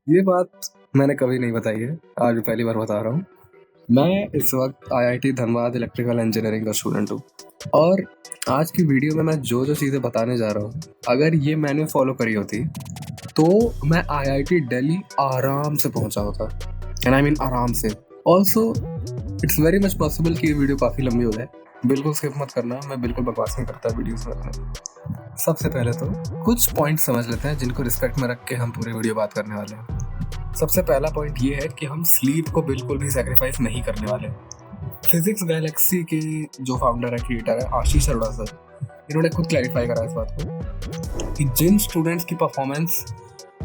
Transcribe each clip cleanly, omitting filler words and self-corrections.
ये बात मैंने कभी नहीं बताई है, आज पहली बार बता रहा हूँ। मैं इस वक्त आईआईटी धनबाद इलेक्ट्रिकल इंजीनियरिंग का स्टूडेंट हूँ और आज की वीडियो में मैं जो जो चीज़ें बताने जा रहा हूँ, अगर ये मैंने फॉलो करी होती तो मैं आईआईटी दिल्ली आराम से पहुँचा होता। एंड आई मीन आराम से। Also it's very much possible कि ये वीडियो काफ़ी लंबी हो जाए। बिल्कुल स्किप मत करना, मैं बिल्कुल बकवास नहीं करता वीडियोस में अपने। सबसे पहले तो कुछ पॉइंट समझ लेते हैं जिनको रिस्पेक्ट में रख के हम पूरी वीडियो बात करने वाले हैं। सबसे पहला पॉइंट ये है कि हम स्लीप को बिल्कुल भी सैक्रिफाइस नहीं करने वाले। फिजिक्स गैलेक्सी के जो फाउंडर है, क्रिएटर है, आशीष अरोड़ा सर, इन्होंने खुद क्लैरिफाई करा इस बात को कि जिन स्टूडेंट्स की परफॉर्मेंस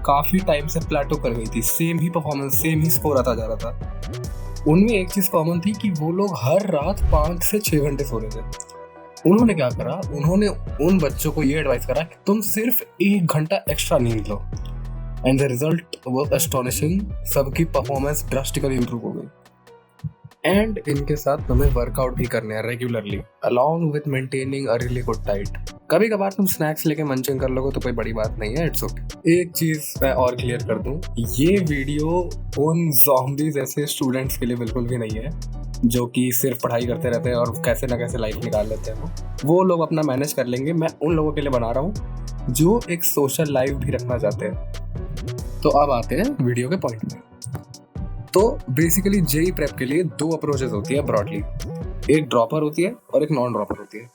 काफ़ी टाइम से प्लेटो कर गई थी, सेम ही परफॉर्मेंस, सेम ही स्कोर आता जा रहा था, उनमें एक चीज़ कॉमन थी कि वो लोग हर रात 5 से 6 घंटे सो रहे थे। उन्होंने क्या करा, उन्होंने उन बच्चों को ये एडवाइस करा कि तुम सिर्फ 1 घंटा एक्स्ट्रा नींद लो। And the result was astonishing. सबकी परफॉर्मेंस ड्रास्टिकली इंप्रूव हो गई। एंड इनके साथ तुम्हें वर्कआउट भी करने हैं regularly, along with maintaining a really good diet. कभी कभार तुम स्नैक्स लेके मंचिंग कर लोगे तो कोई बड़ी बात नहीं है, इट्स ओके। एक चीज मैं और क्लियर कर दूं, ये वीडियो उन ज़ॉम्बीज जैसे स्टूडेंट्स के लिए बिल्कुल भी नहीं है जो कि सिर्फ पढ़ाई करते रहते हैं और कैसे ना कैसे लाइफ निकाल लेते हैं। वो लोग अपना मैनेज कर लेंगे। मैं उन लोगों के लिए बना रहा हूँ जो एक सोशल लाइफ भी रखना चाहते हैं। तो अब आते हैं वीडियो के पॉइंट में। तो बेसिकली जेई प्रेप के लिए 2 अप्रोचेस होती है ब्रॉडली। एक ड्रॉपर होती है और एक नॉन ड्रॉपर होती है।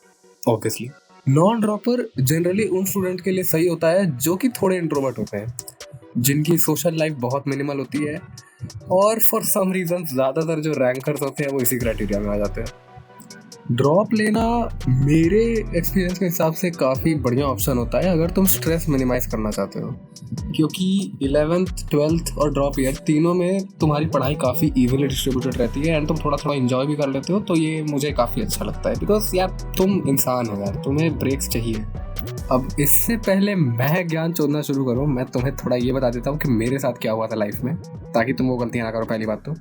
ऑब्वियसली नॉन ड्रॉपर जनरली उन स्टूडेंट के लिए सही होता है जो कि थोड़े इंट्रोवर्ट होते हैं, जिनकी सोशल लाइफ बहुत मिनिमल होती है और फॉर सम रीजन ज़्यादातर जो रैंकर्स होते हैं वो इसी क्राइटेरिया में आ जाते हैं। ड्रॉप लेना मेरे एक्सपीरियंस के हिसाब से काफ़ी बढ़िया ऑप्शन होता है अगर तुम स्ट्रेस मिनिमाइज करना चाहते हो, क्योंकि 11th 12th और ड्रॉप ईयर तीनों में तुम्हारी पढ़ाई काफ़ी इवनली डिस्ट्रीब्यूटेड रहती है एंड तुम थोड़ा थोड़ा इंजॉय भी कर लेते हो। तो ये मुझे काफ़ी अच्छा लगता है बिकॉज यार तुम इंसान हो यार, तुम्हें ब्रेक्स चाहिए। अब इससे पहले मैं ज्ञान चोदना शुरू करूँ, मैं तुम्हें थोड़ा ये बता देता हूँ कि मेरे साथ क्या हुआ था लाइफ में, ताकि तुम वो गलतियाँ ना करो। पहली बात तो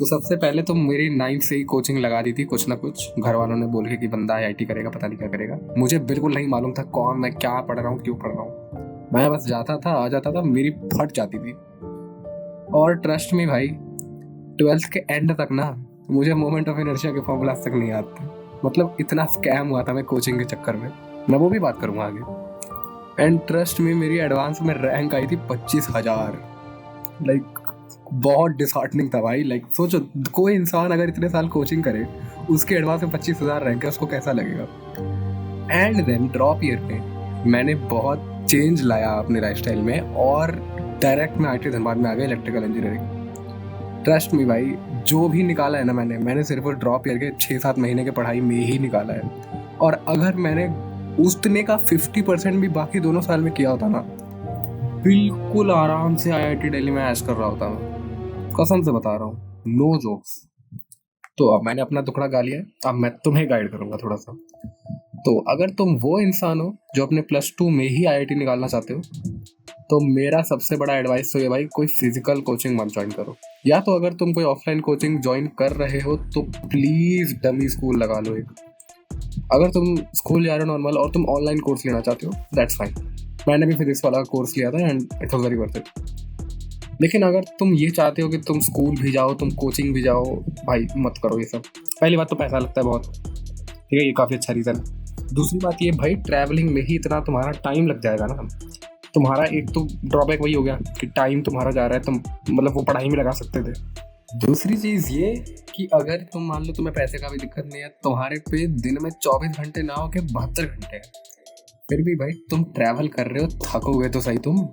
सबसे पहले तो मेरी 9th से ही कोचिंग लगा दी थी कुछ ना कुछ, घर वालों ने बोल के कि बंदा आईआईटी करेगा, पता नहीं क्या करेगा। मुझे बिल्कुल नहीं मालूम था कौन मैं, क्या पढ़ रहा हूँ, क्यों पढ़ रहा हूँ। मैं बस जाता था, आ जाता था, मेरी फट जाती थी। और ट्रस्ट में भाई 12th के एंड तक ना मुझे मोमेंट ऑफ इनर्शिया के फॉर्मूलाज तक नहीं आते। मतलब इतना स्कैम हुआ था मैं कोचिंग के चक्कर में, मैं वो भी बात करूँगा आगे। एंड ट्रस्ट में मेरी एडवांस में रैंक आई थी 25,000। लाइक बहुत डिसहार्टनिंग था भाई। लाइक सोचो, कोई इंसान अगर इतने साल कोचिंग करे, उसके एडवांस में 25,000 रैंक है, उसको कैसा लगेगा। एंड देन ड्रॉप ईयर में मैंने बहुत चेंज लाया अपने लाइफस्टाइल में और डायरेक्ट मैं आईआईटी धनबाद में आ गया इलेक्ट्रिकल इंजीनियरिंग। ट्रस्ट मी भाई, जो भी निकाला है ना मैंने सिर्फ ड्रॉप ईयर के 6-7 महीने की पढ़ाई में ही निकाला है। और अगर मैंने उतने का 50% भी बाकी दोनों साल में किया होता ना, बिल्कुल आराम से आईआईटी दिल्ली में ऐश कर रहा होता मैं, कसम से बता रहा हूँ, नो जोक्स। तो अब मैंने अपना टुकड़ा गा लिया है, अब मैं तुम्हें गाइड करूंगा थोड़ा सा। तो अगर तुम वो इंसान हो जो अपने +2 में ही आईआईटी निकालना चाहते हो, तो मेरा सबसे बड़ा एडवाइस तो ये भाई, कोई फिजिकल कोचिंग मत ज्वाइन करो। या तो अगर तुम कोई ऑफलाइन कोचिंग ज्वाइन कर रहे हो तो प्लीज डमी स्कूल लगा लो एक। अगर तुम स्कूल जा रहे हो नॉर्मल और तुम ऑनलाइन कोर्स लेना चाहते हो, दैट्स फाइन। मैंने भी फिजिक्स वाला कोर्स लिया था and it was very worth it. लेकिन अगर तुम ये चाहते हो कि तुम स्कूल भी जाओ, तुम कोचिंग भी जाओ, भाई मत करो ये सब। पहली बात तो पैसा लगता है बहुत, ठीक है, ये काफ़ी अच्छा रीज़न है। दूसरी बात ये भाई, ट्रैवलिंग में ही इतना तुम्हारा टाइम लग जाएगा ना, तुम्हारा एक तो ड्रॉबैक वही हो गया कि टाइम तुम्हारा जा रहा है, तुम मतलब वो पढ़ाई में लगा सकते थे। दूसरी चीज़ ये कि अगर तुम मान लो तुम्हें पैसे का भी दिक्कत नहीं है, तुम्हारे पे दिन में 24 घंटे ना हो के 72 घंटे हैं, फिर भी भाई तुम ट्रैवल कर रहे हो, थकोगे तो सही तुम।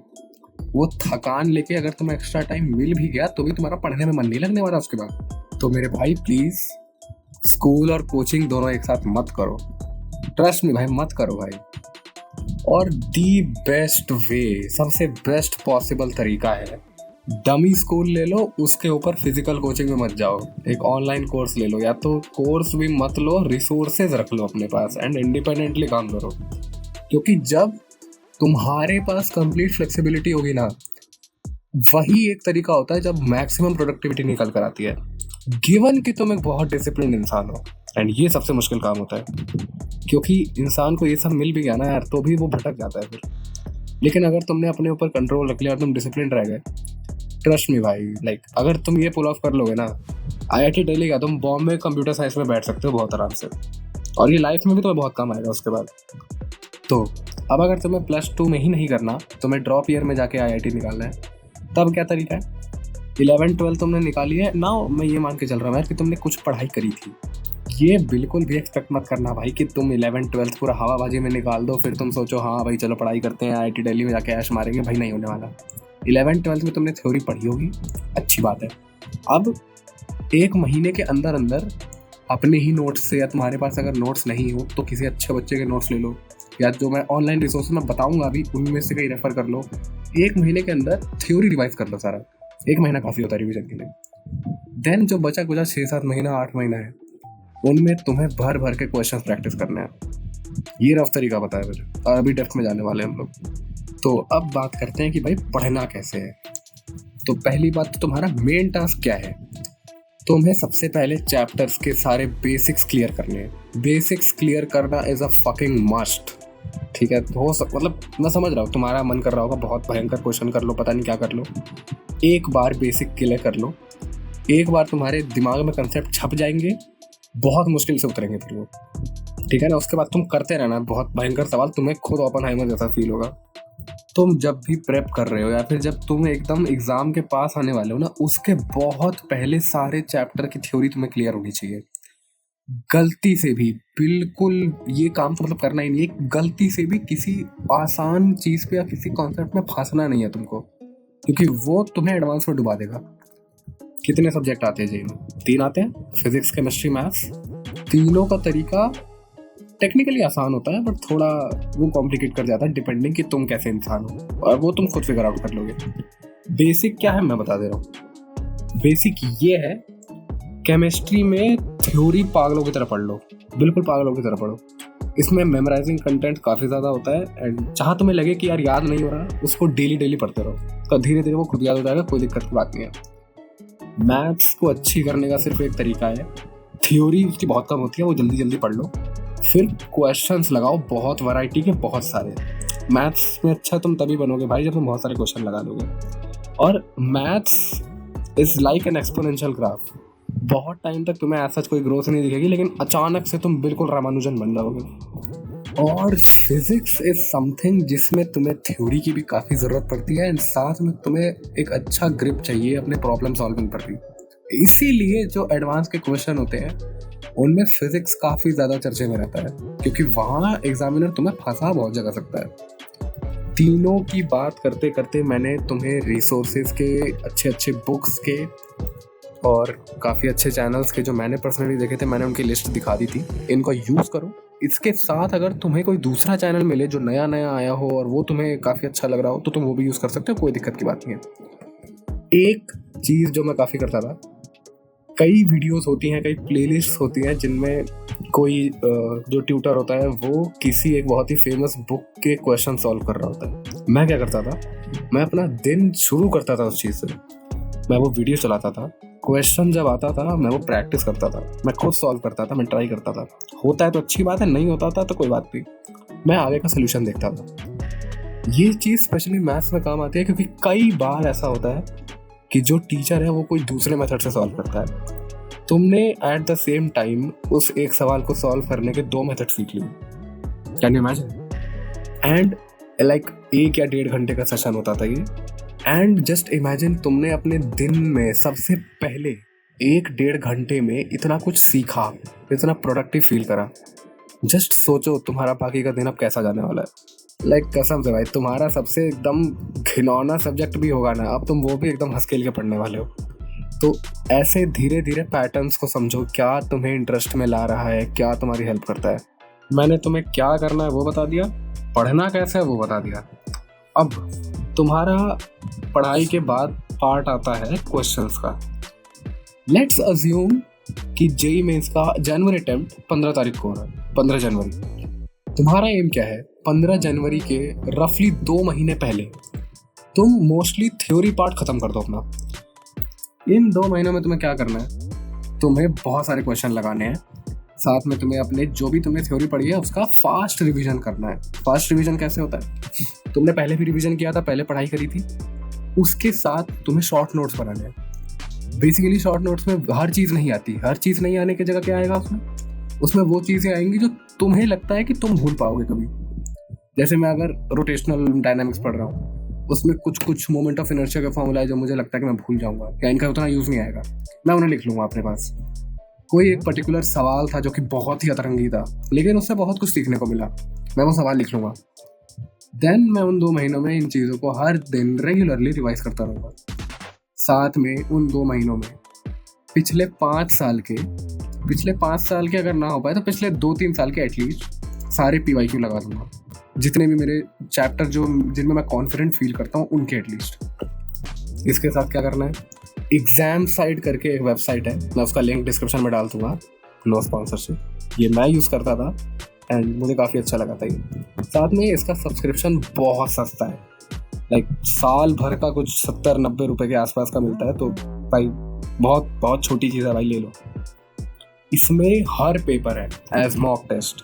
वो थकान लेके अगर तुम्हें एक्स्ट्रा टाइम मिल भी गया तो भी तुम्हारा पढ़ने में मन नहीं लगने वाला उसके बाद। तो मेरे भाई प्लीज स्कूल और कोचिंग दोनों एक साथ मत करो, ट्रस्ट में भाई मत करो भाई। और दी बेस्ट वे, सबसे बेस्ट पॉसिबल तरीका है, डमी स्कूल ले लो, उसके ऊपर फिजिकल कोचिंग में मत जाओ, एक ऑनलाइन कोर्स ले लो। या तो कोर्स भी मत लो, रिसोर्सेज रख लो अपने पास एंड इंडिपेंडेंटली काम करो। क्योंकि जब तुम्हारे पास कंप्लीट फ्लेक्सिबिलिटी होगी ना, वही एक तरीका होता है जब मैक्सिमम प्रोडक्टिविटी निकल कर आती है, गिवन कि तुम एक बहुत डिसिप्लिन इंसान हो। एंड ये सबसे मुश्किल काम होता है, क्योंकि इंसान को ये सब मिल भी गया ना यार तो भी वो भटक जाता है फिर। लेकिन अगर तुमने अपने ऊपर कंट्रोल रख लिया और तुम डिसिप्लिन रह गए, ट्रस्ट मी भाई, लाइक अगर तुम ये पुल ऑफ कर लोगे ना, आईआईटी दिल्ली का तुम बॉम्बे कंप्यूटर साइंस में बैठ सकते हो बहुत आराम से, और ये लाइफ में भी तुम्हें बहुत काम आएगा उसके बाद। तो अब अगर तुम्हें +2 में ही नहीं करना, तुम्हें ड्रॉप ईयर में जाके आईआईटी निकालना है, तब क्या तरीका है? 11-12 तुमने निकाली है ना, मैं ये मान के चल रहा हूँ यार कि तुमने कुछ पढ़ाई करी थी। ये बिल्कुल भी एक्सपेक्ट मत करना भाई कि तुम 11-12 पूरा हवाबाजी में निकाल दो, फिर तुम सोचो हाँ भाई चलो पढ़ाई करते हैं, आईआईटी दिल्ली में जाके ऐश मारेंगे। भाई नहीं होने वाला। 11-12 में तुमने थ्योरी पढ़ी होगी, अच्छी बात है। अब 1 महीने के अंदर अंदर अपने ही नोट्स से, या तुम्हारे पास अगर नोट्स नहीं हो तो किसी अच्छे बच्चे के नोट्स ले लो, या जो मैं ऑनलाइन रिसोर्स में बताऊंगा अभी उनमें से कहीं रेफर कर लो। 1 महीने के अंदर थ्योरी रिवाइज कर लो सारा। 1 महीना काफ़ी होता है रिविजन के लिए। देन जो बचा कुचा 6-7 महीना 8 महीना है, उनमें तुम्हें भर भर के क्वेश्चन प्रैक्टिस करने हैं। ये रफ तरीका बताया मुझे, और अभी डेप्थ में जाने वाले हम लोग। तो अब बात करते हैं कि भाई पढ़ना कैसे है। तो पहली बात, तो तुम्हारा मेन टास्क क्या है? तुम्हें सबसे पहले चैप्टर्स के सारे बेसिक्स क्लियर करने हैं। बेसिक्स क्लियर करना इज अ फकिंग मस्ट, ठीक है? मतलब मैं समझ रहा हूँ तुम्हारा मन कर रहा होगा बहुत भयंकर क्वेश्चन कर लो, पता नहीं क्या कर लो। एक बार बेसिक क्लियर कर लो, एक बार तुम्हारे दिमाग में कंसेप्ट छप जाएंगे, बहुत मुश्किल से उतरेंगे फिर वो, ठीक है ना? उसके बाद तुम करते रहना। बहुत भयंकर सवाल, तुम्हें खुद ओपनहाइमर जैसा फील होगा। तुम जब भी प्रेप कर रहे हो या फिर जब तुम एकदम एग्जाम के पास आने वाले हो ना, उसके बहुत पहले सारे चैप्टर की थ्योरी तुम्हें क्लियर होनी चाहिए। गलती से भी, बिल्कुल ये काम तो मतलब करना ही नहीं है, गलती से भी किसी आसान चीज़ पे या किसी कॉन्सेप्ट में फंसना नहीं है तुमको, क्योंकि वो तुम्हें एडवांस में डुबा देगा। कितने सब्जेक्ट आते हैं जेई में? 3 आते हैं, फिजिक्स, केमिस्ट्री, मैथ्स। तीनों का तरीका टेक्निकली आसान होता है, बट थोड़ा वो कॉम्प्लिकेट कर जाता है डिपेंडिंग कि तुम कैसे इंसान हो, और वो तुम खुद फिगर आउट कर लोगे। बेसिक क्या है मैं बता दे रहा हूँ। बेसिक ये है, केमिस्ट्री में थ्योरी पागलों की तरह पढ़ लो, बिल्कुल पागलों की तरह पढ़ो। इसमें मेमोराइजिंग कंटेंट काफ़ी ज़्यादा होता है, एंड जहाँ तुम्हें लगे कि यार याद नहीं हो रहा, उसको डेली पढ़ते रहो, तो धीरे धीरे वो खुद याद हो जाएगा, कोई दिक्कत की बात नहीं है। मैथ्स को अच्छी करने का सिर्फ एक तरीका है, थ्योरी उसकी बहुत कम होती है, वो जल्दी पढ़ लो, फिर क्वेश्चंस लगाओ, बहुत वैरायटी के, बहुत सारे। मैथ्स में अच्छा तुम तभी बनोगे भाई जब तुम बहुत सारे क्वेश्चन लगा दोगे। और maths is like an exponential graph. बहुत टाइम तक तुम्हें ऐसा कोई ग्रोथ नहीं दिखेगी, लेकिन अचानक से तुम बिल्कुल रामानुजन बन जाओगे। और फिजिक्स इज समथिंग जिसमें तुम्हें थ्योरी की भी काफ़ी ज़रूरत पड़ती है, एंड साथ में तुम्हें एक अच्छा ग्रिप चाहिए अपने प्रॉब्लम सॉल्विंग पर भी। इसीलिए जो एडवांस के क्वेश्चन होते हैं उनमें फिजिक्स काफ़ी ज़्यादा चर्चे में रहता है, क्योंकि वहाँ एग्जामिनर तुम्हें फंसा बहुत जगह सकता है। तीनों की बात करते करते मैंने तुम्हें रिसोर्सेज के, अच्छे बुक्स के और काफ़ी अच्छे चैनल्स के जो मैंने पर्सनली देखे थे, मैंने उनकी लिस्ट दिखा दी थी। इनको यूज़ करो। इसके साथ अगर तुम्हें कोई दूसरा चैनल मिले जो नया आया हो और वो तुम्हें काफ़ी अच्छा लग रहा हो, तो तुम वो भी यूज़ कर सकते हो, कोई दिक्कत की बात नहीं है। एक चीज़ जो मैं काफ़ी करता था, कई वीडियोस होती हैं, कई प्लेलिस्ट्स होती हैं जिनमें कोई जो ट्यूटर होता है वो किसी एक बहुत ही फेमस बुक के क्वेश्चन सॉल्व कर रहा होता है। मैं क्या करता था, मैं अपना दिन शुरू करता था उस चीज़ से, मैं वो वीडियो चलाता था, क्वेश्चन जब आता था मैं वो प्रैक्टिस करता था, मैं खुद सॉल्व करता था, मैं ट्राई करता था। होता है तो अच्छी बात है, नहीं होता था तो कोई बात नहीं, मैं आगे का सोल्यूशन देखता था। ये चीज़ स्पेशली मैथ्स में काम आती है, क्योंकि कई बार ऐसा होता है कि जो टीचर है वो कोई दूसरे मेथड से सॉल्व करता है। तुमने एट द सेम टाइम उस एक सवाल को सॉल्व करने के 2 मेथड सीख लिए। Can you imagine? And like 1 या 1.5 घंटे का सेशन होता था ये। एंड जस्ट इमेजिन तुमने अपने दिन में सबसे पहले 1-1.5 घंटे में इतना कुछ सीखा, इतना प्रोडक्टिव फील करा। जस्ट सोचो तुम्हारा बाकी का दिन अब कैसा जाने वाला है। लाइक कसम से भाई, तुम्हारा सबसे एकदम घिनौना सब्जेक्ट भी होगा ना, अब तुम वो भी एकदम हंस खेल के पढ़ने वाले हो। तो ऐसे धीरे धीरे पैटर्न्स को समझो, क्या तुम्हें इंटरेस्ट में ला रहा है, क्या तुम्हारी हेल्प करता है। मैंने तुम्हें क्या करना है वो बता दिया, पढ़ना कैसे है वो बता दिया। अब तुम्हारा पढ़ाई के बाद पार्ट आता है क्वेश्चंस का। लेट्स अज्यूम कि जेईई मेंस का जनवरी अटेम्प्ट 15 तारीख को हो रहा है, 15 जनवरी। तुम्हारा एम क्या है? 15 जनवरी के रफली 2 महीने पहले तुम मोस्टली थ्योरी पार्ट खत्म कर दो अपना। इन 2 महीनों में तुम्हें क्या करना है? तुम्हें बहुत सारे क्वेश्चन लगाने हैं, साथ में तुम्हें अपने जो भी तुमने थ्योरी पढ़ी है उसका फास्ट रिवीजन करना है। फास्ट रिवीजन कैसे होता है? तुमने पहले भी रिवीजन किया था, पहले पढ़ाई करी थी, उसके साथ तुम्हें शॉर्ट नोट्स बनाने हैं। बेसिकली शॉर्ट नोट्स में हर चीज़ नहीं आती, हर चीज़ नहीं आने की जगह क्या आएगा उसमें, उसमें वो चीज़ें आएंगी जो तुम्हें लगता है कि तुम भूल पाओगे कभी। जैसे मैं अगर रोटेशनल डायनामिक्स पढ़ रहा हूँ, उसमें कुछ कुछ मोमेंट ऑफ इनर्शिया का फॉर्मूला है जो मुझे लगता है कि मैं भूल जाऊंगा या इनका उतना यूज़ नहीं आएगा, मैं उन्हें लिख लूँगा अपने पास। कोई एक पर्टिकुलर सवाल था जो कि बहुत ही अतरंगी था, लेकिन उससे बहुत कुछ सीखने को मिला, मैं वो सवाल लिख लूँगा। देन मैं उन 2 महीनों में इन चीज़ों को हर दिन रेगुलरली रिवाइज करता रहूँगा। साथ में उन 2 महीनों में पिछले 5 साल के अगर ना हो पाए तो पिछले 2-3 साल के एटलीस्ट सारे PYQ लगा दूंगा, जितने भी मेरे चैप्टर जो जिनमें मैं कॉन्फिडेंट फील करता हूँ उनके एटलीस्ट। इसके साथ क्या करना है, एग्जाम साइट करके एक वेबसाइट है, मैं उसका लिंक डिस्क्रिप्शन में डाल दूंगा, नो स्पॉन्सरशिप, ये मैं यूज़ करता था एंड मुझे काफ़ी अच्छा लगा था ये। साथ में इसका सब्सक्रिप्शन बहुत सस्ता है, लाइक साल भर का कुछ 70-90 रुपए के आसपास का मिलता है, तो भाई बहुत बहुत छोटी चीज़ है भाई, ले लो। इसमें हर पेपर है एज मॉक टेस्ट।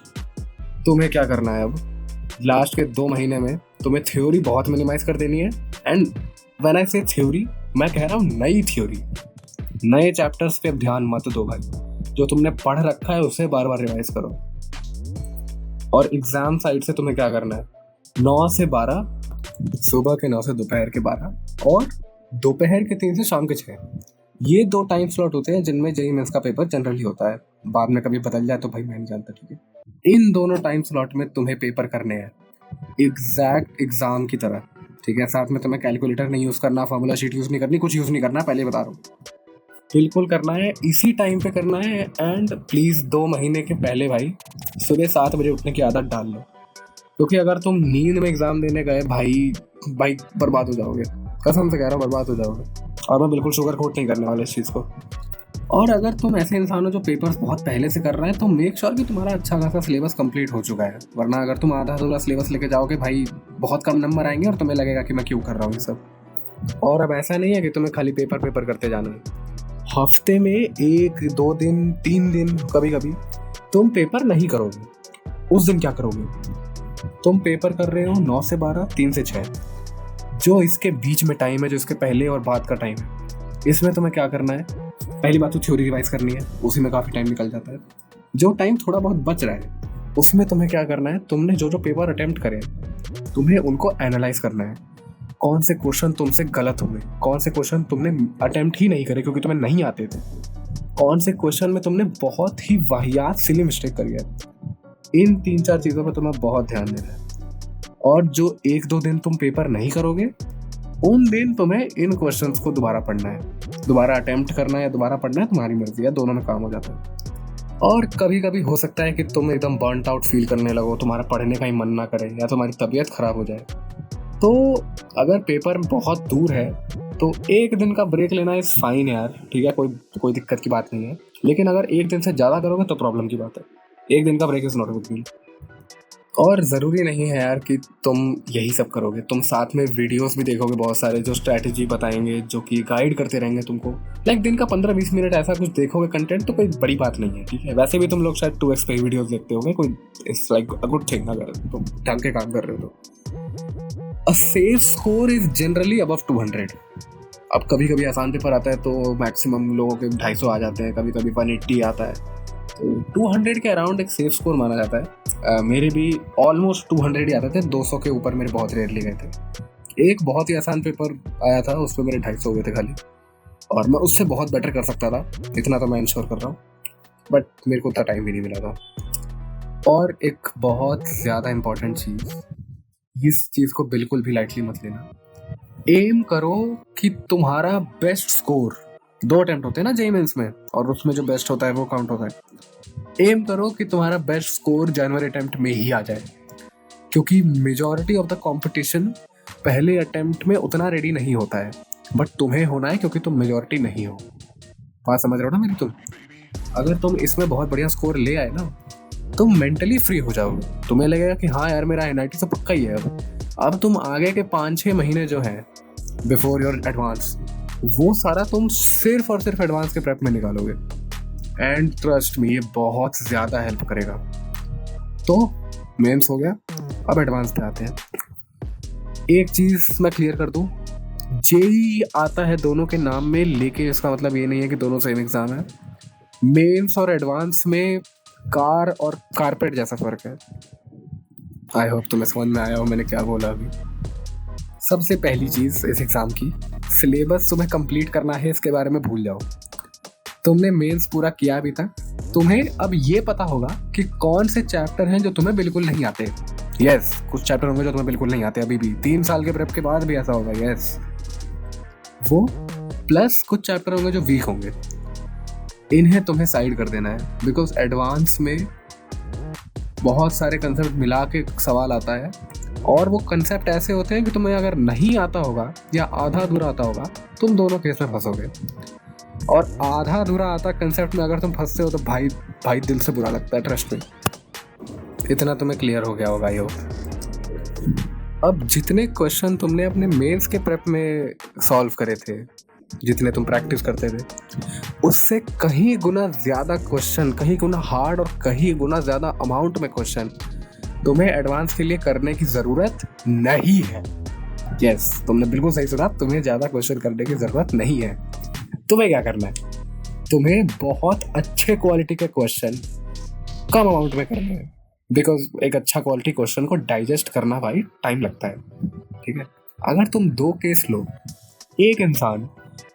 तुम्हें क्या करना है, अब लास्ट के 2 महीने में तुम्हें थ्योरी बहुत मिनिमाइज कर देनी है। एंड व्हेन आई से थ्योरी, मैं कह रहा हूँ नई थ्योरी, नए चैप्टर्स पे ध्यान मत दो भाई, जो तुमने पढ़ रखा है उसे बार बार रिवाइज करो। और एग्जाम साइड से तुम्हें क्या करना है, 9 से 12, सुबह के 9 से दोपहर के 12 और दोपहर के 3 से शाम के 6, ये 2 टाइम स्लॉट होते हैं जिनमें जेईई मेंस का पेपर जनरली होता है। बाद में कभी बदल जाए तो भाई मैं नहीं जानता, ठीक है। इन दोनों टाइम स्लॉट में तुम्हें पेपर करने हैं एग्जैक्ट एग्जाम की तरह, ठीक है। साथ में तुम्हें कैलकुलेटर नहीं यूज़ करना, फार्मूला शीट यूज़ नहीं करनी, कुछ यूज़ नहीं करना, पहले बता रहा हूँ, बिल्कुल करना है इसी टाइम पे करना है। एंड प्लीज़ 2 महीने के पहले भाई सुबह 7 बजे उठने की आदत डाल लो, क्योंकि अगर तुम नींद में एग्ज़ाम देने गए भाई बर्बाद हो जाओगे, कसम से कह रहा हूँ बर्बाद हो जाओगे। और मैं बिल्कुल शुगर कोट नहीं करने वाला इस चीज़ को। और अगर तुम ऐसे इंसान हो जो पेपर्स बहुत पहले से कर रहे हैं, तो मेक श्योर कि तुम्हारा अच्छा खासा सिलेबस कंप्लीट हो चुका है, वरना अगर तुम आधा अधूरा सिलेबस लेके जाओगे भाई बहुत कम नंबर आएंगे और तुम्हें लगेगा कि मैं क्यों कर रहा हूँ ये सब। और अब ऐसा नहीं है कि तुम्हें खाली पेपर करते जाना है, हफ्ते में 1-2 दिन 3 दिन कभी कभी तुम पेपर नहीं करोगे, उस दिन क्या करोगे, तुम पेपर कर रहे हो 9 से 12, 3 से 6, जो इसके बीच में टाइम है, जो इसके पहले और बाद का टाइम है, इसमें तुम्हें क्या करना है, पहली बात तो थ्योरी रिवाइज करनी है, उसी में काफ़ी टाइम निकल जाता है। जो टाइम थोड़ा बहुत बच रहा है उसमें तुम्हें क्या करना है, तुमने जो जो पेपर अटेम्प्ट करे तुम्हें उनको एनालाइज करना है। कौन से क्वेश्चन तुमसे गलत हुए, कौन से क्वेश्चन तुमने अटेम्प्ट ही नहीं करे क्योंकि तुम्हें नहीं आते थे, कौन से क्वेश्चन में तुमने बहुत ही वाहियात सिली मिस्टेक करी है। इन 3-4 चीज़ों पर तुम्हें बहुत ध्यान देना है। और जो 1-2 दिन तुम पेपर नहीं करोगे, उन दिन तुम्हें इन क्वेश्चंस को दोबारा पढ़ना है, दोबारा अटेम्प्ट करना है या दोबारा पढ़ना है, तुम्हारी मर्जी है, दोनों में काम हो जाता है। और कभी कभी हो सकता है कि तुम एकदम बर्नट आउट फील करने लगो, तुम्हारा पढ़ने का ही मन ना करे या तुम्हारी तबीयत खराब हो जाए। तो अगर पेपर बहुत दूर है तो 1 दिन का ब्रेक लेना इज फाइन यार, ठीक है, कोई दिक्कत की बात नहीं है। लेकिन अगर 1 दिन से ज़्यादा करोगे तो प्रॉब्लम की बात है। 1 दिन का break is not a big deal. और ज़रूरी नहीं है यार कि तुम यही सब करोगे, तुम साथ में वीडियोस भी देखोगे बहुत सारे जो स्ट्रैटेजी बताएंगे, जो कि गाइड करते रहेंगे तुमको। लाइक दिन का 15-20 मिनट ऐसा कुछ देखोगे कंटेंट, तो कोई बड़ी बात नहीं है, ठीक है। वैसे भी तुम लोग शायद 2x पे वीडियोस देखते होगे, कोई it's like a good thing अगर तुम ढंग के काम कर रहे हो तो। A safe score is generally above 200। अब कभी कभी आसान पेपर आता है तो मैक्सिमम लोगों के 250 आ जाते हैं, कभी कभी 180 आता है, तो 200 के अराउंड एक सेफ स्कोर माना जाता है। मेरे भी ऑलमोस्ट 200 ही आते थे, 200 के ऊपर मेरे बहुत रेयरली गए थे। एक बहुत ही आसान पेपर आया था, उस पर मेरे 250 हुए थे खाली, और मैं उससे बहुत बेटर कर सकता था, इतना तो मैं इंश्योर कर रहा हूँ, बट मेरे को उतना टाइम भी नहीं मिला था। और एक बहुत ज़्यादा इम्पॉर्टेंट चीज़, इस चीज़ को बिल्कुल भी लाइटली मत लेना, एम करो कि तुम्हारा बेस्ट स्कोर, 2 अटेम्प्ट होते हैं ना जेईई मेंस में, और उसमें जो बेस्ट होता है वो काउंट होता है। एम करो कि तुम्हारा बेस्ट स्कोर जनवरी अटेम्प्ट में ही आ जाए, क्योंकि मेजॉरिटी ऑफ द कंपटीशन पहले अटेम्प्ट में उतना रेडी नहीं होता है, बट तुम्हें होना है क्योंकि तुम मेजॉरिटी नहीं हो। बात समझ रहे हो ना मेरी तुम? अगर तुम इसमें बहुत बढ़िया स्कोर ले आए ना, तुम मेंटली फ्री हो जाओगे, तुम्हें लगेगा कि हाँ यार मेरा एनआईटी से पक्का ही है। अब तुम आगे के 5-6 महीने जो हैं बिफोर योर एडवांस, वो सारा तुम सिर्फ और सिर्फ एडवांस के प्रेप में निकालोगे, एंड ट्रस्ट मी ये बहुत ज़्यादा हेल्प करेगा। तो मेंस हो गया, अब एडवांस पे आते हैं। एक चीज़ मैं क्लियर कर दूँ, जेई आता है दोनों के नाम में, लेकिन इसका मतलब ये नहीं है कि दोनों सेम एग्जाम है। मेंस और एडवांस में कार और कारपेट जैसा फर्क है। आई होप तुम्हें समझ में आया हो मैंने क्या बोला अभी। सबसे पहली चीज इस एग्जाम की, सिलेबस तुम्हें कंप्लीट करना है, इसके बारे में भूल जाओ। तुमने मेंस पूरा किया भी था, तुम्हें अब ये पता होगा कि कौन से चैप्टर हैं जो तुम्हें बिल्कुल नहीं आते। यस, कुछ चैप्टर होंगे जो तुम्हें बिल्कुल नहीं आते अभी भी, 3 साल के प्रेप के बाद भी ऐसा होगा। यस, वो प्लस कुछ चैप्टर होंगे जो वीक होंगे, इन्हें तुम्हें साइड कर देना है। बिकॉज एडवांस में बहुत सारे कंसेप्ट मिला के सवाल आता है, और वो कंसेप्ट ऐसे होते हैं कि तुम्हें अगर नहीं आता होगा या आधा अधूरा आता होगा, तुम दोनों केस में फंसोगे। और आधा अधूरा आता कंसेप्ट में अगर तुम फंसते हो तो भाई भाई दिल से बुरा लगता है, ट्रस्ट में। इतना तुम्हें क्लियर हो गया होगा यो। अब जितने क्वेश्चन तुमने अपने मेंस के प्रेप में सॉल्व करे थे, जितने तुम प्रैक्टिस करते थे, उससे कहीं गुना ज़्यादा क्वेश्चन, कहीं गुना हार्ड और कहीं गुना ज़्यादा अमाउंट में क्वेश्चन तुम्हें एडवांस के लिए करने की ज़रूरत नहीं है। यस, तुमने बिल्कुल सही सुना, तुम्हें ज़्यादा क्वेश्चन करने की ज़रूरत नहीं है। तुम्हें क्या करना है, तुम्हें बहुत अच्छे क्वालिटी के क्वेश्चन कम अमाउंट में करने हैं। बिकॉज एक अच्छा क्वालिटी क्वेश्चन को डाइजेस्ट करना भाई टाइम लगता है, ठीक है। अगर तुम 2 केस लो, एक इंसान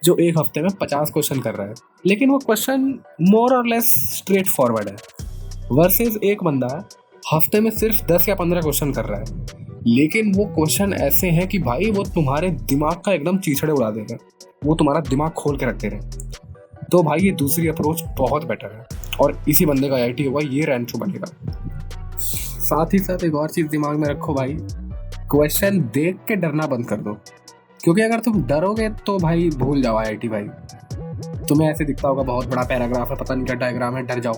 जो एक हफ्ते में 50 क्वेश्चन कर रहा है, लेकिन वो क्वेश्चन मोर और लेस स्ट्रेट फॉरवर्ड है, वर्सेस एक बंदा हफ्ते में सिर्फ 10 या 15 क्वेश्चन कर रहा है, लेकिन वो क्वेश्चन ऐसे हैं कि भाई वो तुम्हारे दिमाग का एकदम चीछड़े उड़ा देगा, वो तुम्हारा दिमाग खोल के रख दे रहे हैं। तो भाई ये दूसरी अप्रोच बहुत बेटर है, और इसी बंदे का IIT होगा, ये रैंक बनेगा। साथ ही साथ एक और चीज़ दिमाग में रखो भाई, क्वेश्चन देख के डरना बंद कर दो। क्योंकि अगर तुम डरोगे तो भाई भूल जाओ IIT भाई। तुम्हें ऐसे दिखता होगा बहुत बड़ा पैराग्राफ है, पता नहीं क्या डायग्राम है, डर जाओ,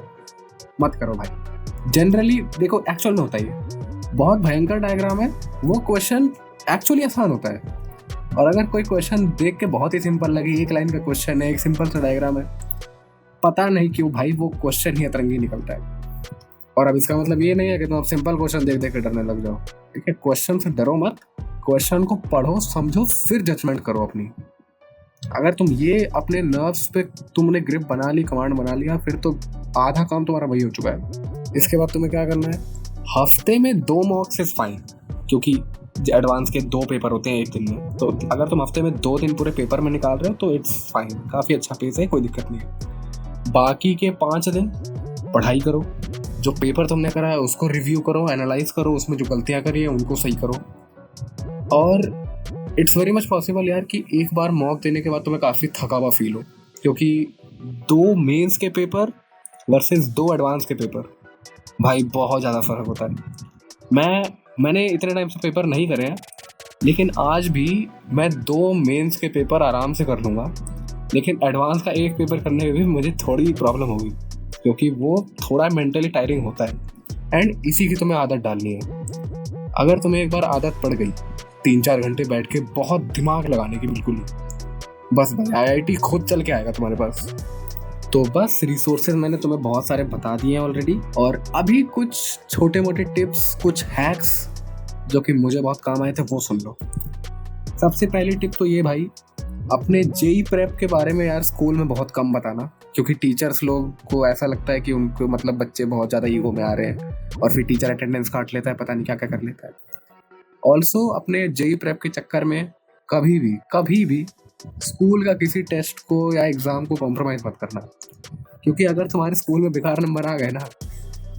मत करो भाई। जनरली देखो, एक्चुअल में होता ही है, बहुत भयंकर डायग्राम है, वो क्वेश्चन एक्चुअली आसान होता है। और अगर कोई क्वेश्चन देख के बहुत ही सिंपल लगे, एक लाइन का क्वेश्चन है, एक सिंपल सा डायग्राम है, पता नहीं क्यों भाई वो क्वेश्चन ही अतरंगी निकलता है। और अब इसका मतलब ये नहीं है कि तुम अब सिंपल क्वेश्चन देख देख के डरने लग जाओ, ठीक है। क्वेश्चन से डरो मत, क्वेश्चन को पढ़ो, समझो, फिर जजमेंट करो अपनी। अगर तुम ये अपने नर्व्स पे तुमने ग्रिप बना ली, कमांड बना लिया, फिर तो आधा काम तुम्हारा वही हो चुका है। इसके बाद तुम्हें क्या करना है, हफ्ते में 2 मॉक्स इज फाइन, क्योंकि एडवांस के 2 पेपर होते हैं एक दिन में। तो अगर तुम हफ्ते में 2 दिन पूरे पेपर में निकाल रहे हो तो इट्स फाइन, काफ़ी अच्छा पेस है, कोई दिक्कत नहीं है। बाकी के 5 दिन पढ़ाई करो, जो पेपर तुमने करा है उसको रिव्यू करो, एनालाइज करो, उसमें जो गलतियाँ करी है उनको सही करो। और इट्स वेरी मच पॉसिबल यार कि एक बार मॉक देने के बाद तुम्हें काफ़ी थका हुआ फील हो, क्योंकि 2 मेंस के पेपर वर्सेस 2 एडवांस के पेपर, भाई बहुत ज़्यादा फ़र्क होता है। मैंने इतने टाइम से पेपर नहीं करे हैं, लेकिन आज भी मैं 2 मेंस के पेपर आराम से कर लूँगा, लेकिन एडवांस का एक पेपर करने में भी मुझे थोड़ी प्रॉब्लम होगी, क्योंकि वो थोड़ा मेंटली टायरिंग होता है। एंड इसी की तुम्हें आदत डालनी है। अगर तुम्हें एक बार आदत पड़ गई 3-4 घंटे बैठ के बहुत दिमाग लगाने की, बिल्कुल ही बस भाई IIT खुद चल के आएगा तुम्हारे पास। तो बस रिसोर्सेज मैंने तुम्हें बहुत सारे बता दिए हैं ऑलरेडी, और अभी कुछ छोटे मोटे टिप्स, कुछ हैक्स जो कि मुझे बहुत काम आए थे वो सुन लो। सबसे पहली टिप तो ये भाई, अपने जेई प्रेप के बारे में यार स्कूल में बहुत कम बताना, क्योंकि टीचर्स लोग को ऐसा लगता है कि उनको मतलब बच्चे बहुत ज़्यादा ईगो में आ रहे हैं, और फिर टीचर अटेंडेंस काट लेता है, पता नहीं क्या क्या कर लेता है। ऑल्सो अपने जेई प्रेप के चक्कर में कभी भी स्कूल का किसी टेस्ट को या एग्ज़ाम को कॉम्प्रोमाइज़ मत करना, क्योंकि अगर तुम्हारे स्कूल में बेकार नंबर आ गए ना,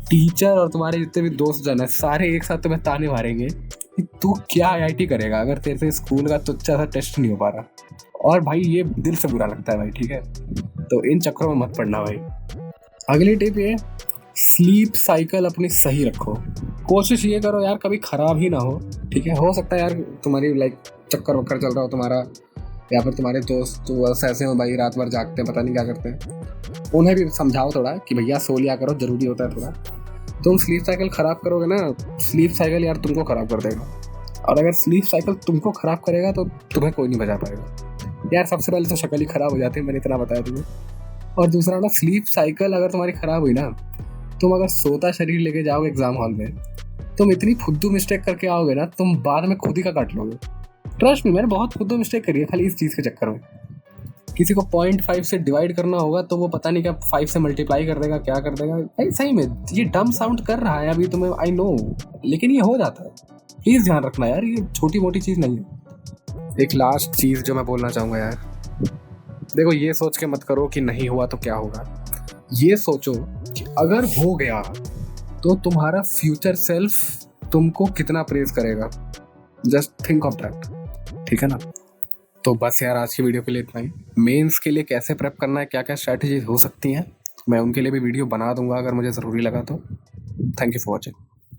टीचर और तुम्हारे जितने भी दोस्त जन है सारे एक साथ तुम्हें ताने मारेंगे कि तू क्या IIT करेगा अगर तेरे से स्कूल का तुच्छा सा टेस्ट नहीं हो पा रहा। और भाई ये दिल से बुरा लगता है भाई, ठीक है। तो इन चक्करों में मत पड़ना भाई। अगली टिप ये, स्लीप साइकिल अपनी सही रखो। कोशिश ये करो यार कभी ख़राब ही ना हो, ठीक है। हो सकता है यार तुम्हारी चक्कर वक्कर चल रहा हो तुम्हारा, या फिर तुम्हारे दोस्त तो ऐसे हो भाई रात भर जागते हैं, पता नहीं क्या करते हैं, उन्हें भी समझाओ थोड़ा कि भैया सो लिया करो, ज़रूरी होता है थोड़ा। तुम स्लीप साइकिल ख़राब करोगे ना, स्लीप साइकिल यार तुमको ख़राब कर देगा, और अगर स्लीप साइकिल तुमको ख़राब करेगा तो तुम्हें कोई नहीं बचा पाएगा यार। सबसे पहले तो शक्ल ही ख़राब हो जाती है, मैंने इतना बताया तुम्हें। और दूसरा ना, स्लीप साइकिल अगर तुम्हारी ख़राब हुई ना, तुम अगर सोता शरीर लेके जाओगे एग्ज़ाम हॉल में, तुम इतनी फुद्दू मिस्टेक करके आओगे ना, तुम बाद में खुद ही का काट लोगे। ट्रस्ट मी, मैंने बहुत खुद मिस्टेक करी है खाली इस चीज़ के चक्कर में। किसी को 0.5 से डिवाइड करना होगा तो वो पता नहीं क्या 5 से मल्टीप्लाई कर देगा, क्या कर देगा भाई। सही में ये डम साउंड कर रहा है अभी तुम्हें, आई नो, लेकिन ये हो जाता है। प्लीज़ ध्यान रखना यार, ये छोटी मोटी चीज़ नहीं है। एक लास्ट चीज़ जो मैं बोलना चाहूँगा यार, देखो ये सोच के मत करो कि नहीं हुआ तो क्या होगा। ये सोचो कि अगर हो गया तो तुम्हारा फ्यूचर सेल्फ तुमको कितना प्रेज करेगा। जस्ट थिंक ऑफ दैट, ठीक है ना। तो बस यार आज की वीडियो के लिए इतना ही। मेंस के लिए कैसे प्रेप करना है, क्या क्या स्ट्रैटेजीज हो सकती हैं, मैं उनके लिए भी वीडियो बना दूंगा अगर मुझे ज़रूरी लगा तो। Thank you for watching.